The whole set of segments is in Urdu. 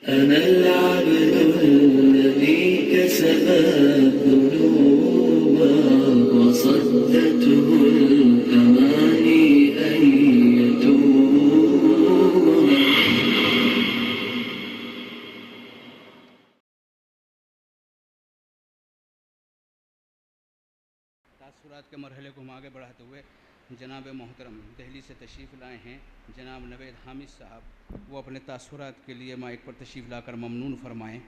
أنا العبد الذي كسب الذنوب وصدته الأماني أن يتوب. تاثرات کے مرحلے کو ہم آگے بڑھاتے ہوئے جناب محترم دہلی سے تشریف لائے ہیں جناب نوید حامد صاحب، وہ اپنے تاثرات کے لیے مائک پر تشریف لا کر ممنون فرمائیں۔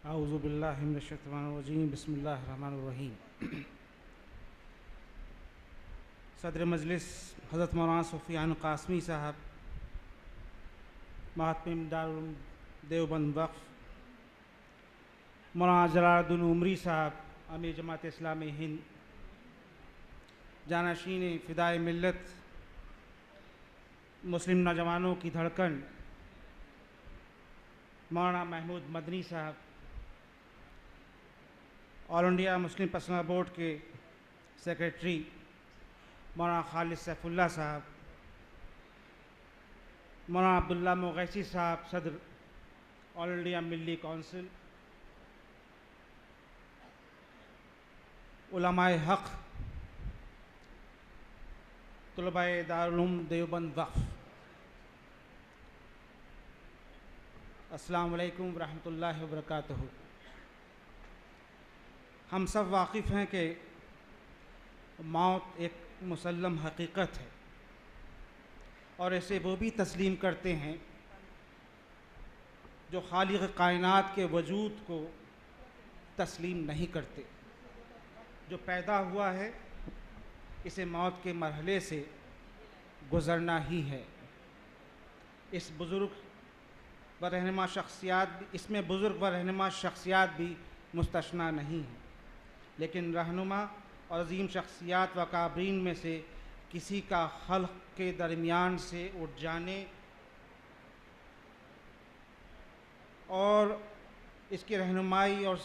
اعوذ باللہ من الشیطان الرجیم، بسم اللہ الرحمن الرحیم۔ صدر مجلس حضرت مولانا سفیان قاسمی صاحب، مہتمم دارالعلوم دیوبند وقف، مولانا جلال الدین عمری صاحب، امیر جماعت اسلامی ہند، جانشین فدائے ملت، مسلم نوجوانوں کی دھڑکن مولانا محمود مدنی صاحب، آل انڈیا مسلم پرسنل بورڈ کے سیکریٹری مولانا خالد سیف اللہ صاحب، مولانا عبداللہ مغیثی صاحب، صدر آل انڈیا ملی کونسل، علماء حق، طلباء دارالعلوم دیوبند وقف، السلام علیکم ورحمۃ اللہ وبرکاتہ۔ ہم سب واقف ہیں کہ موت ایک مسلم حقیقت ہے، اور اسے وہ بھی تسلیم کرتے ہیں جو خالق کائنات کے وجود کو تسلیم نہیں کرتے۔ جو پیدا ہوا ہے اسے موت کے مرحلے سے گزرنا ہی ہے۔ اس میں بزرگ و رہنما شخصیات بھی مستثنیٰ نہیں ہیں، لیکن رہنما اور عظیم شخصیات و اکابرین میں سے کسی کا خلق کے درمیان سے اٹھ جانے اور اس کی رہنمائی اور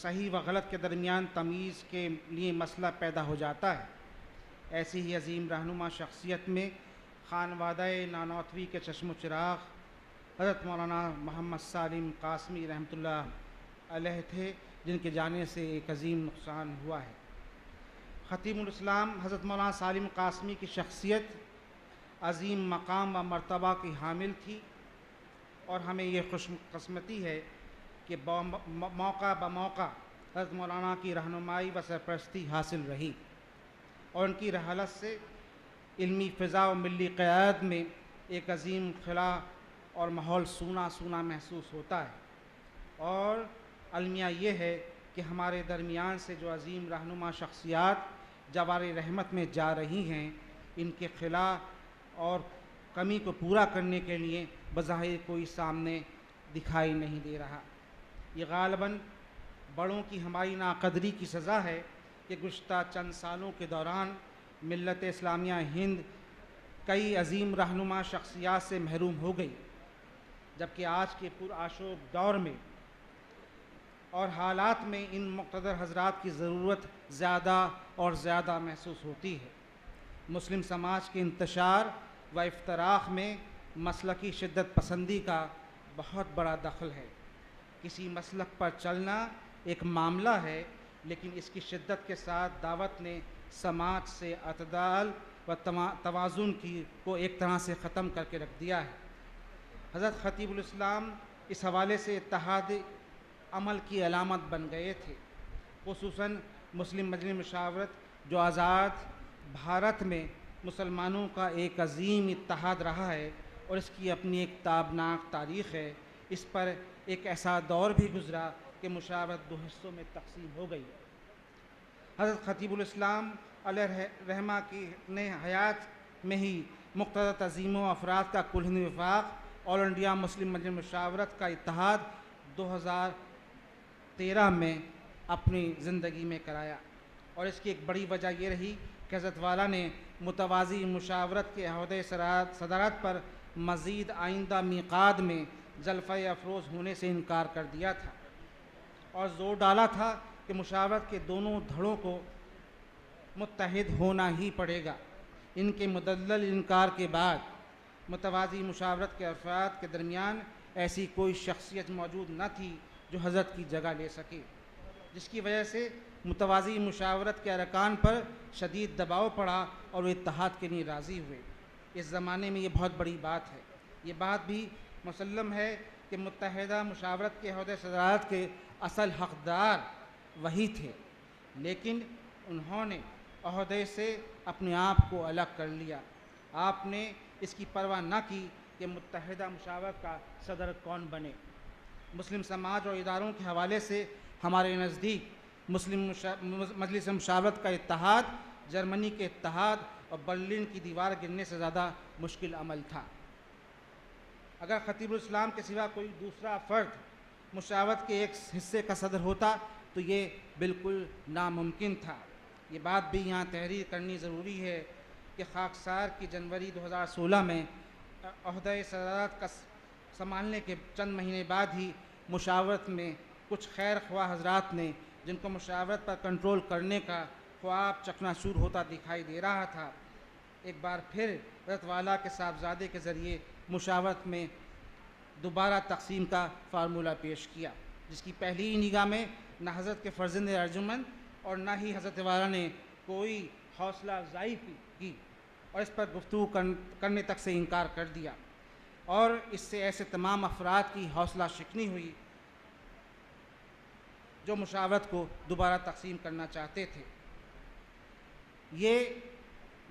صحیح و غلط کے درمیان تمیز کے لیے مسئلہ پیدا ہو جاتا ہے۔ ایسی ہی عظیم رہنما شخصیت میں خانوادہ نانوتوی کے چشم و چراغ حضرت مولانا محمد سالم قاسمی رحمۃ اللہ علیہ تھے، جن کے جانے سے ایک عظیم نقصان ہوا ہے۔ خطیب الاسلام حضرت مولانا سالم قاسمی کی شخصیت عظیم مقام و مرتبہ کی حامل تھی، اور ہمیں یہ خوش قسمتی ہے کہ موقع بموقع حضرت مولانا کی رہنمائی و سرپرستی حاصل رہی، اور ان کی رحلت سے علمی فضا و ملی قیادت میں ایک عظیم خلا اور ماحول سونا سونا محسوس ہوتا ہے۔ اور المیہ یہ ہے کہ ہمارے درمیان سے جو عظیم رہنما شخصیات جوار رحمت میں جا رہی ہیں، ان کے خلا اور کمی کو پورا کرنے کے لیے بظاہر کوئی سامنے دکھائی نہیں دے رہا۔ یہ غالباً بڑوں کی ہماری ناقدری کی سزا ہے کہ گزشتہ چند سالوں کے دوران ملت اسلامیہ ہند کئی عظیم رہنما شخصیات سے محروم ہو گئی، جبکہ آج کے پرآشوب دور میں اور حالات میں ان مقتدر حضرات کی ضرورت زیادہ اور زیادہ محسوس ہوتی ہے۔ مسلم سماج کے انتشار و افتراق میں مسلکی شدت پسندی کا بہت بڑا دخل ہے۔ کسی مسلک پر چلنا ایک معاملہ ہے، لیکن اس کی شدت کے ساتھ دعوت نے سماج سے اعتدال و توازن کو ایک طرح سے ختم کر کے رکھ دیا ہے۔ حضرت خطیب الاسلام اس حوالے سے اتحاد عمل کی علامت بن گئے تھے، خصوصاً مسلم مجلس مشاورت جو آزاد بھارت میں مسلمانوں کا ایک عظیم اتحاد رہا ہے، اور اس کی اپنی ایک تابناک تاریخ ہے۔ اس پر ایک ایسا دور بھی گزرا کہ مشاورت دو حصوں میں تقسیم ہو گئی۔ حضرت خطیب الاسلام علیہ رحمہ کی نے حیات میں ہی مقتدر تنظیموں و افراد کا کلہی وفاق آل انڈیا مسلم مجلس مشاورت کا اتحاد 2013 میں اپنی زندگی میں کرایا، اور اس کی ایک بڑی وجہ یہ رہی کہ حضرت والا نے متوازی مشاورت کے عہدے صدارت پر مزید آئندہ میقات میں جلفہ افروز ہونے سے انکار کر دیا تھا، اور زور ڈالا تھا کہ مشاورت کے دونوں دھڑوں کو متحد ہونا ہی پڑے گا۔ ان کے مدلل انکار کے بعد متوازی مشاورت کے افراد کے درمیان ایسی کوئی شخصیت موجود نہ تھی جو حضرت کی جگہ لے سکے، جس کی وجہ سے متوازی مشاورت کے ارکان پر شدید دباؤ پڑا اور وہ اتحاد کے لیے راضی ہوئے۔ اس زمانے میں یہ بہت بڑی بات ہے۔ یہ بات بھی مسلم ہے کہ متحدہ مشاورت کے عہدۂ صدارت کے اصل حقدار وہی تھے، لیکن انہوں نے عہدے سے اپنے آپ کو الگ کر لیا۔ آپ نے اس کی پرواہ نہ کی کہ متحدہ مشاورت کا صدر کون بنے۔ مسلم سماج اور اداروں کے حوالے سے ہمارے نزدیک مجلس مشاورت کا اتحاد جرمنی کے اتحاد اور برلن کی دیوار گرنے سے زیادہ مشکل عمل تھا۔ اگر خطیب الاسلام کے سوا کوئی دوسرا فرد مشاورت کے ایک حصے کا صدر ہوتا تو یہ بالکل ناممکن تھا۔ یہ بات بھی یہاں تحریر کرنی ضروری ہے کہ خاکسار کی جنوری 2016 میں عہدۂ صدارت کا سنبھالنے کے چند مہینے بعد ہی مشاورت میں کچھ خیر خواہ حضرات نے، جن کو مشاورت پر کنٹرول کرنے کا خواب چکناچور ہوتا دکھائی دے رہا تھا، ایک بار پھر حضرت والا کے صاحبزادے کے ذریعے مشاورت میں دوبارہ تقسیم کا فارمولہ پیش کیا، جس کی پہلی نگاہ میں نہ حضرت کے فرزند ارجمند اور نہ ہی حضرت والا نے کوئی حوصلہ افزائی کی اور اس پر گفتگو کرنے تک سے انکار کر دیا، اور اس سے ایسے تمام افراد کی حوصلہ شکنی ہوئی جو مشاورت کو دوبارہ تقسیم کرنا چاہتے تھے۔ یہ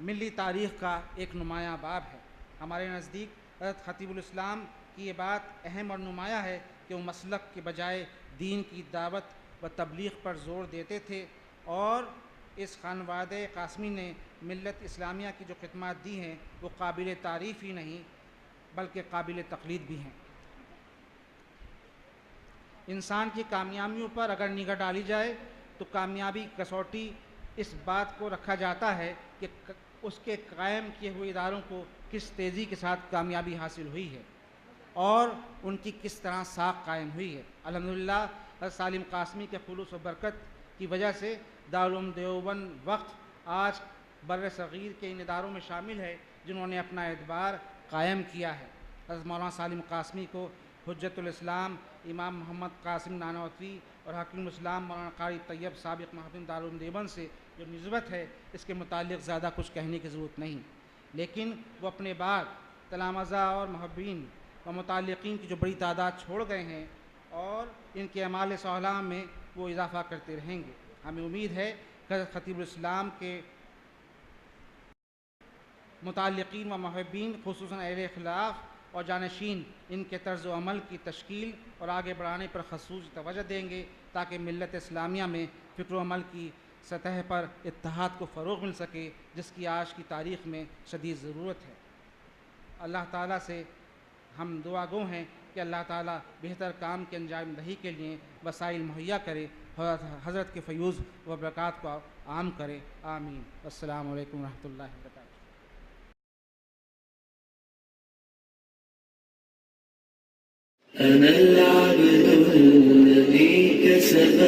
ملی تاریخ کا ایک نمایاں باب ہے۔ ہمارے نزدیک حضرت خطیب الاسلام کی یہ بات اہم اور نمایاں ہے کہ وہ مسلک کے بجائے دین کی دعوت و تبلیغ پر زور دیتے تھے، اور اس خانوادہ قاسمی نے ملت اسلامیہ کی جو خدمات دی ہیں وہ قابل تعریف ہی نہیں بلکہ قابل تقلید بھی ہیں۔ انسان کی کامیابیوں پر اگر نگاہ ڈالی جائے تو کامیابی کسوٹی اس بات کو رکھا جاتا ہے کہ اس کے قائم کیے ہوئے اداروں کو کس تیزی کے ساتھ کامیابی حاصل ہوئی ہے اور ان کی کس طرح ساکھ قائم ہوئی ہے۔ الحمدللہ حضرت سالم قاسمی کے خلوص و برکت کی وجہ سے دارالعلوم دیوبند وقت آج بر صغیر کے ان اداروں میں شامل ہے جنہوں نے اپنا اعتبار قائم کیا ہے۔ حضرت مولانا سالم قاسمی کو حجت الاسلام امام محمد قاسم نانوتوی اور حکیم الاسلام مولانا قاری طیب سابق محتم دارالعلوم دیوبند سے جو نسبت ہے اس کے متعلق زیادہ کچھ کہنے کی ضرورت نہیں، لیکن وہ اپنے بعد تلامذہ اور محبین و متعلقین کی جو بڑی تعداد چھوڑ گئے ہیں اور ان کے اعمال صالحہ میں وہ اضافہ کرتے رہیں گے۔ ہمیں امید ہے کہ حضرت خطیب الاسلام کے متعلقین و محبین خصوصاً اہل اخلاق اور جانشین ان کے طرز و عمل کی تشکیل اور آگے بڑھانے پر خصوصی توجہ دیں گے تاکہ ملت اسلامیہ میں فکر و عمل کی سطح پر اتحاد کو فروغ مل سکے، جس کی آج کی تاریخ میں شدید ضرورت ہے۔ اللہ تعالیٰ سے ہم دعا گو ہیں کہ اللہ تعالیٰ بہتر کام کی انجام دہی کے لیے وسائل مہیا کرے، حضرت کے فیوز و برکات کو عام کرے، آمین۔ السلام علیکم ورحمۃ اللہ وبرکاتہ۔ أنا العبد الذي كسب